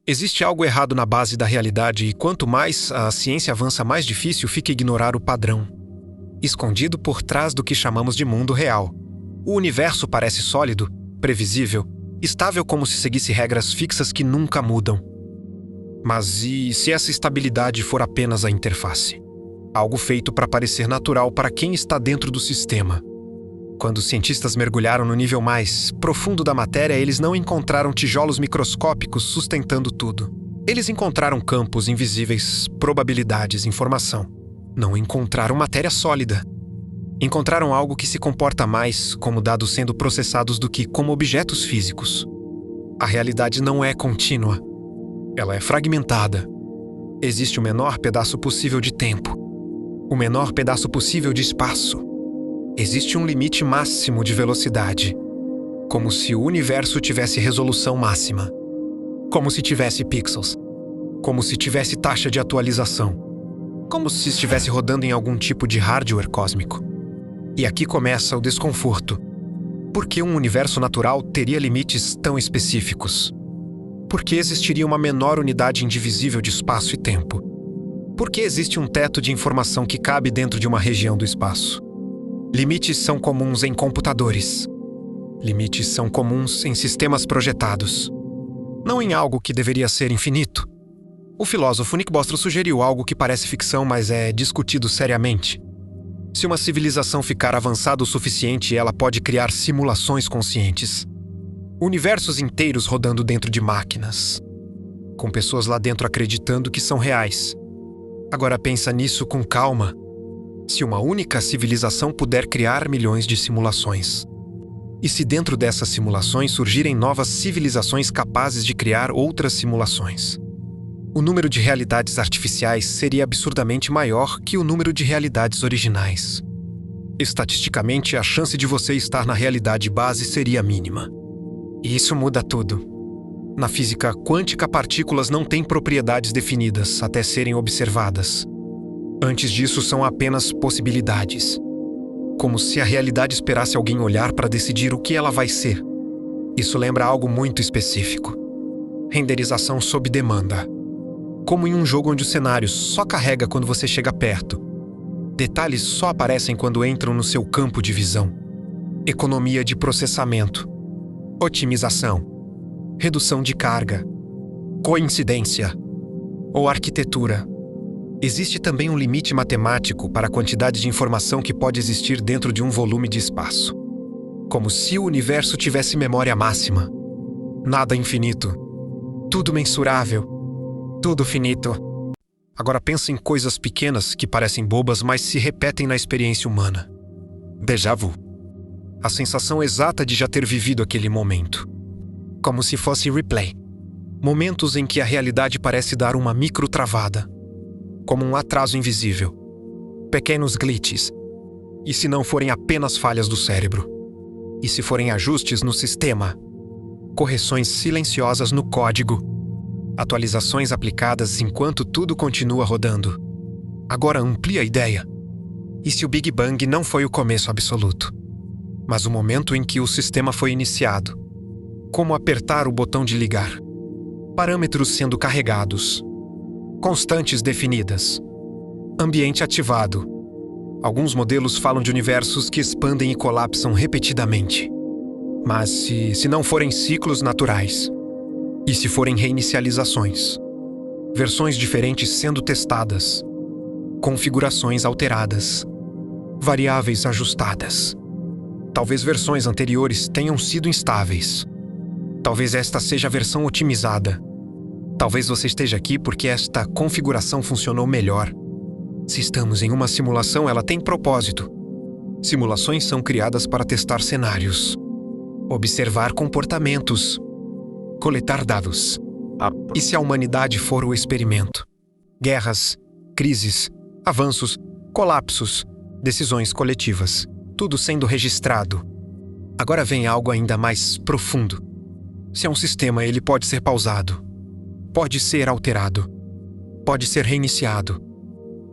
Existe algo errado na base da realidade e quanto mais a ciência avança, mais difícil fica ignorar o padrão, escondido por trás do que chamamos de mundo real. O universo parece sólido, previsível, estável como se seguisse regras fixas que nunca mudam. Mas e se essa estabilidade for apenas a interface? Algo feito para parecer natural para quem está dentro do sistema. Quando os cientistas mergulharam no nível mais profundo da matéria, eles não encontraram tijolos microscópicos sustentando tudo. Eles encontraram campos invisíveis, probabilidades, informação. Não encontraram matéria sólida. Encontraram algo que se comporta mais como dados sendo processados do que como objetos físicos. A realidade não é contínua. Ela é fragmentada. Existe o menor pedaço possível de tempo. O menor pedaço possível de espaço. Existe um limite máximo de velocidade. Como se o universo tivesse resolução máxima. Como se tivesse pixels. Como se tivesse taxa de atualização. Como se estivesse rodando em algum tipo de hardware cósmico. E aqui começa o desconforto. Por que um universo natural teria limites tão específicos? Por que existiria uma menor unidade indivisível de espaço e tempo? Por que existe um teto de informação que cabe dentro de uma região do espaço? Limites são comuns em computadores. Limites são comuns em sistemas projetados. Não em algo que deveria ser infinito. O filósofo Nick Bostrom sugeriu algo que parece ficção, mas é discutido seriamente. Se uma civilização ficar avançada o suficiente, ela pode criar simulações conscientes. Universos inteiros rodando dentro de máquinas. Com pessoas lá dentro acreditando que são reais. Agora pensa nisso com calma. Se uma única civilização puder criar milhões de simulações. E se dentro dessas simulações surgirem novas civilizações capazes de criar outras simulações? O número de realidades artificiais seria absurdamente maior que o número de realidades originais. Estatisticamente, a chance de você estar na realidade base seria mínima. E isso muda tudo. Na física quântica, partículas não têm propriedades definidas até serem observadas. Antes disso, são apenas possibilidades. Como se a realidade esperasse alguém olhar para decidir o que ela vai ser. Isso lembra algo muito específico. Renderização sob demanda. Como em um jogo onde o cenário só carrega quando você chega perto. Detalhes só aparecem quando entram no seu campo de visão. Economia de processamento. Otimização. Redução de carga. Coincidência. Ou arquitetura. Existe também um limite matemático para a quantidade de informação que pode existir dentro de um volume de espaço. Como se o universo tivesse memória máxima. Nada infinito. Tudo mensurável. Tudo finito. Agora pensa em coisas pequenas que parecem bobas, mas se repetem na experiência humana. Déjà vu. A sensação exata de já ter vivido aquele momento. Como se fosse replay. Momentos em que a realidade parece dar uma micro-travada. Como um atraso invisível. Pequenos glitches. E se não forem apenas falhas do cérebro? E se forem ajustes no sistema? Correções silenciosas no código. Atualizações aplicadas enquanto tudo continua rodando. Agora amplia a ideia. E se o Big Bang não foi o começo absoluto, mas o momento em que o sistema foi iniciado? Como apertar o botão de ligar? Parâmetros sendo carregados. Constantes definidas. Ambiente ativado. Alguns modelos falam de universos que expandem e colapsam repetidamente. Mas se não forem ciclos naturais? E se forem reinicializações? Versões diferentes sendo testadas. Configurações alteradas. Variáveis ajustadas. Talvez versões anteriores tenham sido instáveis. Talvez esta seja a versão otimizada. Talvez você esteja aqui porque esta configuração funcionou melhor. Se estamos em uma simulação, ela tem propósito. Simulações são criadas para testar cenários, observar comportamentos, coletar dados. E se a humanidade for o experimento? Guerras, crises, avanços, colapsos, decisões coletivas, tudo sendo registrado. Agora vem algo ainda mais profundo. Se é um sistema, ele pode ser pausado. Pode ser alterado. Pode ser reiniciado.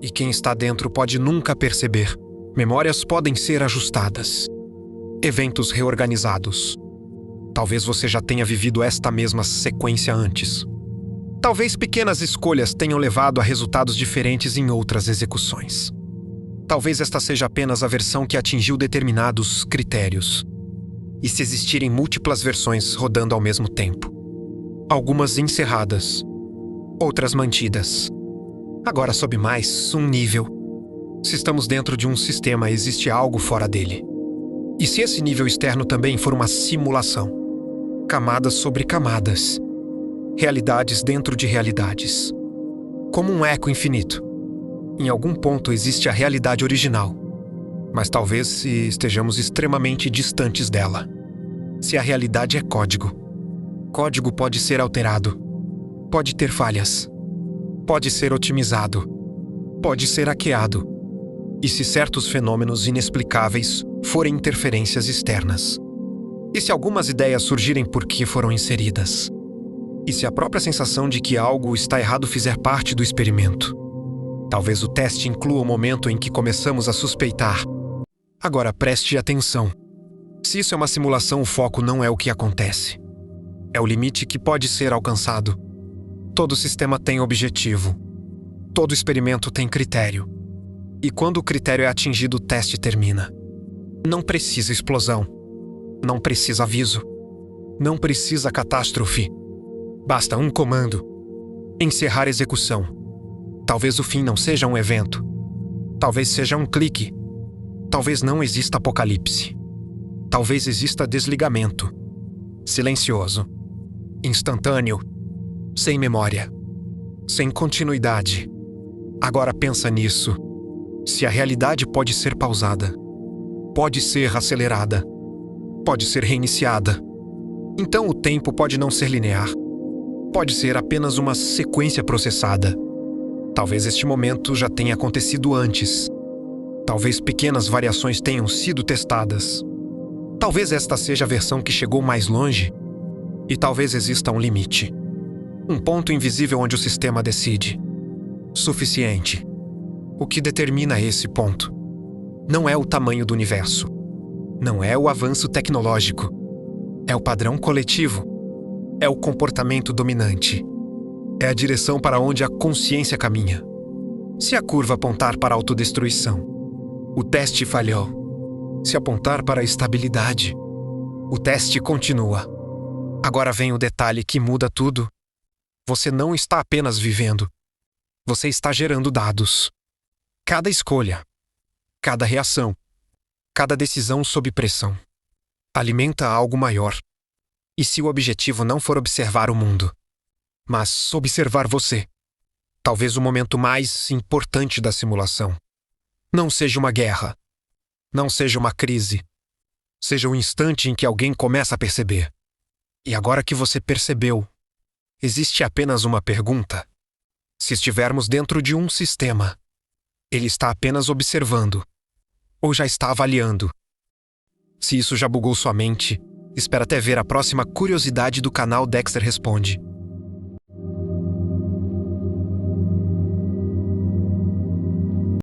E quem está dentro pode nunca perceber. Memórias podem ser ajustadas. Eventos reorganizados. Talvez você já tenha vivido esta mesma sequência antes. Talvez pequenas escolhas tenham levado a resultados diferentes em outras execuções. Talvez esta seja apenas a versão que atingiu determinados critérios. E se existirem múltiplas versões rodando ao mesmo tempo. Algumas encerradas, outras mantidas. Agora sob mais um nível. Se estamos dentro de um sistema, existe algo fora dele. E se esse nível externo também for uma simulação? Camadas sobre camadas. Realidades dentro de realidades. Como um eco infinito. Em algum ponto existe a realidade original. Mas talvez estejamos extremamente distantes dela. Se a realidade é código. Código pode ser alterado. Pode ter falhas. Pode ser otimizado. Pode ser hackeado. E se certos fenômenos inexplicáveis forem interferências externas? E se algumas ideias surgirem porque foram inseridas? E se a própria sensação de que algo está errado fizer parte do experimento? Talvez o teste inclua o momento em que começamos a suspeitar. Agora preste atenção. Se isso é uma simulação, o foco não é o que acontece. É o limite que pode ser alcançado. Todo sistema tem objetivo. Todo experimento tem critério. E quando o critério é atingido, o teste termina. Não precisa explosão. Não precisa aviso. Não precisa catástrofe. Basta um comando. Encerrar execução. Talvez o fim não seja um evento. Talvez seja um clique. Talvez não exista apocalipse. Talvez exista desligamento. Silencioso. Instantâneo. Sem memória. Sem continuidade. Agora pensa nisso. Se a realidade pode ser pausada, pode ser acelerada, pode ser reiniciada, então o tempo pode não ser linear. Pode ser apenas uma sequência processada. Talvez este momento já tenha acontecido antes. Talvez pequenas variações tenham sido testadas. Talvez esta seja a versão que chegou mais longe. E talvez exista um limite. Um ponto invisível onde o sistema decide. Suficiente. O que determina esse ponto? Não é o tamanho do universo. Não é o avanço tecnológico. É o padrão coletivo. É o comportamento dominante. É a direção para onde a consciência caminha. Se a curva apontar para a autodestruição, o teste falhou. Se apontar para a estabilidade, o teste continua. Agora vem o detalhe que muda tudo. Você não está apenas vivendo. Você está gerando dados. Cada escolha, cada reação, cada decisão sob pressão, alimenta algo maior. E se o objetivo não for observar o mundo, mas observar você, talvez o momento mais importante da simulação não seja uma guerra, não seja uma crise, seja o instante em que alguém começa a perceber. E agora que você percebeu, existe apenas uma pergunta. Se estivermos dentro de um sistema, ele está apenas observando, ou já está avaliando? Se isso já bugou sua mente, espera até ver a próxima curiosidade do canal Dexter Responde.